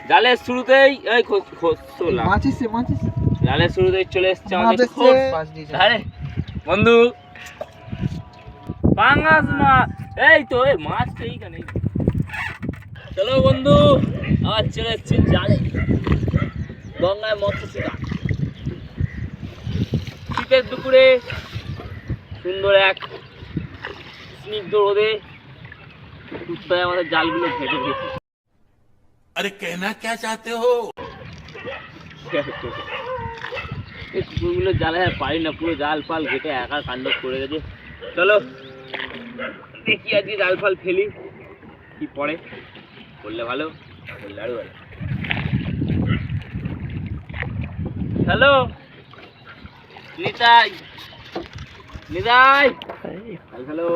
জালের শুরুতেই এই জালের শুরুতেই চলে এসছে আমাদের আরে বন্ধু পাঙ্গাস মাছ। এই তো এই মাছ তো এইখানে। চলো বন্ধু আবার চলে এসছি জালে, গঙ্গায় মৎস্য শিকার। শীতের দুপুরে সুন্দর এক স্নিগ্ধ রোদে উত্তরে আমাদের জালগুলো ঘেটে দিয়েছে। अरे कहना क्या चाहते हो? এই কুকুরগুলো জালে পারি না, পুরো জাল ফাল ঘেটে একা কাণ্ড করে গেছে। চলো দেখি আজকে জাল ফাল ফেলি, কি পড়ে, বললে ভালো, বললে আরো ভালো। Hello Nitai, Nitai hello.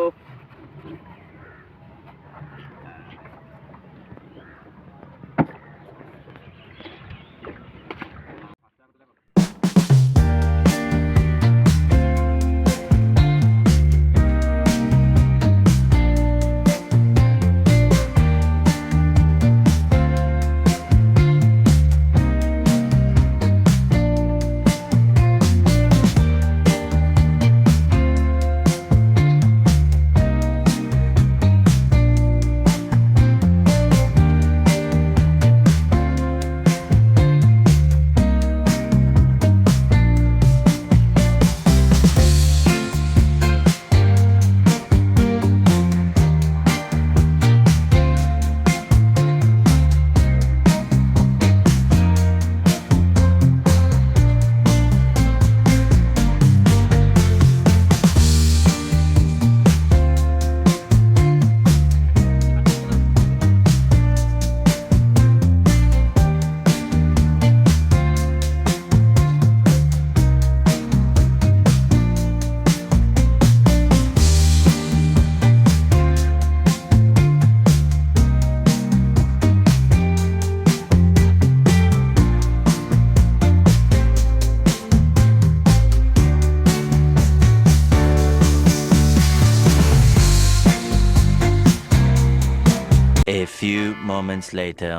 A few moments later.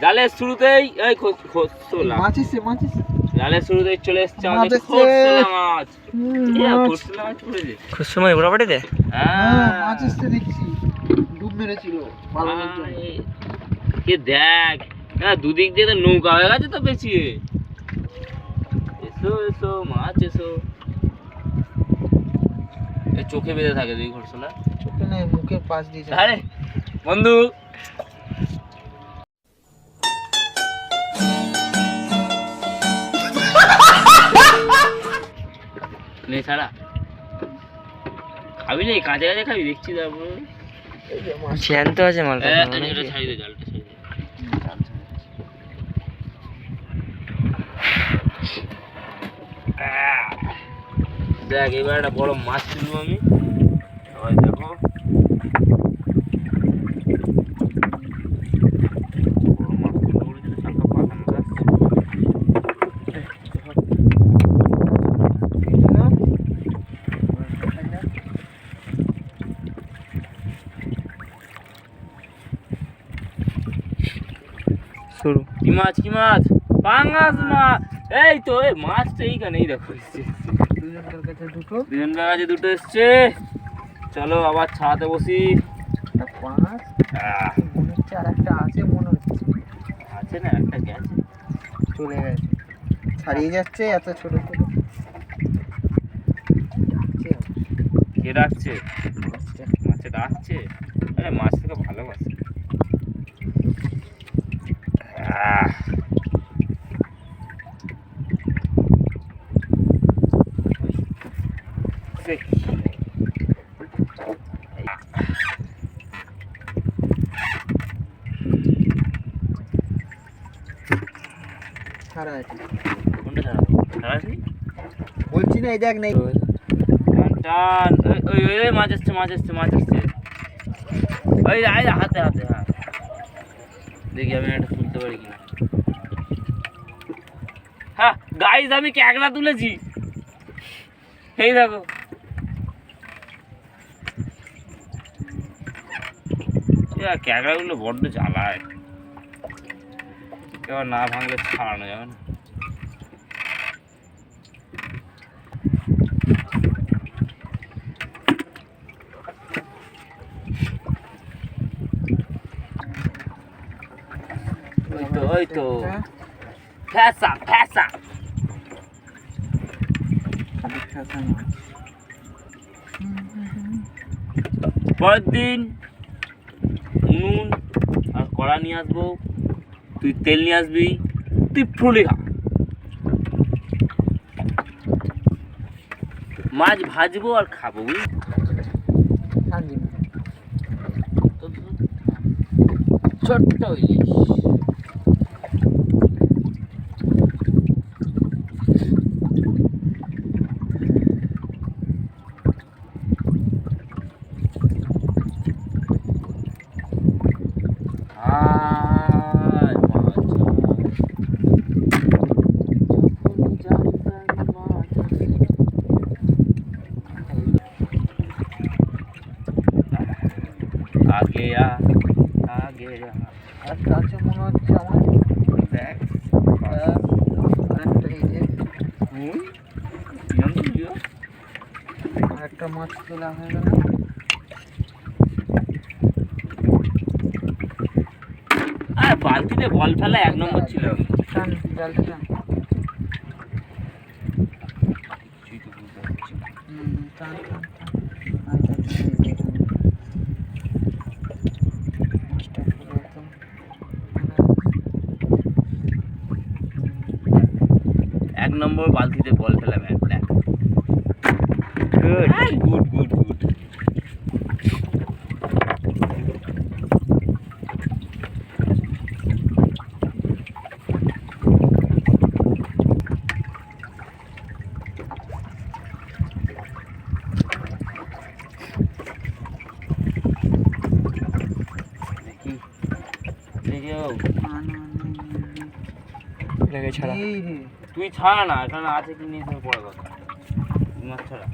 জালের শুরুতেই এই জালের শুরুতেই চলে এসছে আমাদের খোসলা মাছ। খোসলা মাছ পড়েছে খুসময় বড়বাড়িতে। হ্যাঁ মাছ এসে দেখছি ডুব মেরেছিল। কে দেখ, হ্যাঁ দুদিক দিয়ে তো নৌকা হয়ে গেছে তো পেছিয়ে। এসো এসো মাছ এসো। এই চোখে বেঁধে থাকে দুই খোসলা, চোখে নেই মুখের পাশ দিয়ে। আরে বন্ধু নেই ছাড়া খাবি, নেই কাঁচা কাঁচা খাবি দেখছি। তারপর জ্যান্ত আছে মালটা। ছাড়ি দে, জালটা ছাড়ি দে। দেখ এবার একটা বড় মাছ তুলবো আমি, সবাই দেখো। কি মাছ, কি মাছ? পাঙ্গাস মাছ। এই তো এই মাছ তো এইখানে, এই দেখো দুজনকার কাছে দুটো এসছে। চলো আবার ছাড়াতে বসি। মনে হচ্ছে আর একটা আছে, মনে হচ্ছে আছে না, একটা গেছে, চলে গেছে, ছাড়িয়ে যাচ্ছে এত ছোট ছোট। কে ডাকছে? মাছে ডাকছে, আরে মাছ থেকে ভালোবাসে। বলছি না, এই দেখ নেই। মাছ আসছে, মাছ আসছে, মাছ আসছে। ওই হাতে হাতে, হ্যাঁ দেখি আমি একটা তুলতে পারি কিনা। হ্যাঁ গাইস আমি ক্যাকড়া তুলেছি, এই দেখো। ক্যাকড়াগুলো বড্ড জ্বালায়। এবার না ভাঙলে ছাড়ানো যাবে না। ওই তো ফ্যাসা ফ্যাসা পরের দিন নুন আর কড়া নিয়ে আসবো, তুই তেল নিয়ে আসবি, তুই ফুলি খা। মাছ ভাজবো আর খাবো, বুঝলি? ছোট্ট ইলিশ। আগে আগে একটা আছে মনে হচ্ছে আমার, দেখ আরেকটা এই যে আরেকটা মাছ তোলা হয়ে গেল। আর বালতিতে বল ফেলা 1 নম্বর ছিল। টান জালটা টান। টান টান এক নম্বর বালতিতে বল ফেলা ম্যান। দেখ গুড গুড গুড। ছাড়া তুই ছাড়া না, এখানে আছে কি নেই তোর পরে কথা। মাছ ছাড়া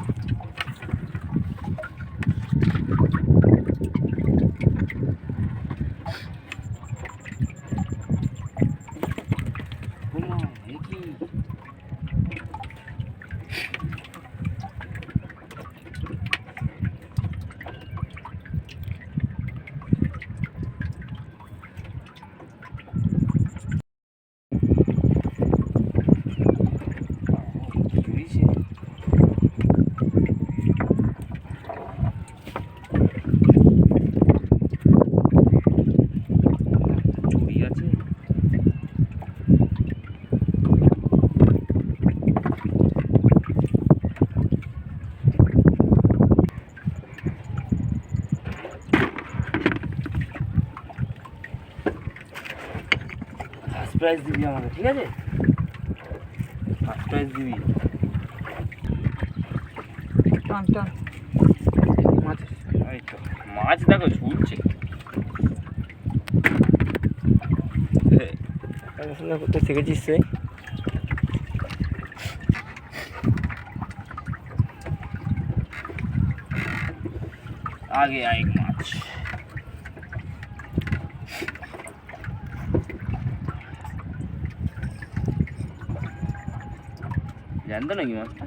প্রাইজ দিবি আমাকে, ঠিক আছে? ফার্স্ট প্রাইজ দিবি। টান টান মাছ। এই তো মাছ দেখো ছুটছে। পড়াশোনা করতে শিখেছিস তুই? আগে আগে মাছ। জানতো নাকি মাছটা?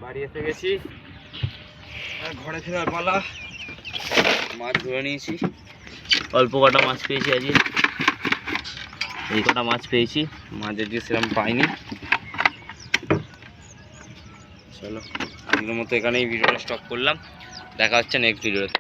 বাড়ি এসে গেছি, আর ঘরে ফেরার পালা। মাছ ধরে নিয়েছি, অল্প কটা মাছ পেয়েছি আজকে। এই কটা মাছ পেয়েছি, মাছ আজকে সেরকম পাইনি। চলো আজকের মতো এখানেই ভিডিওটা স্টপ করলাম, দেখা হচ্ছে নেক্সট ভিডিওতে।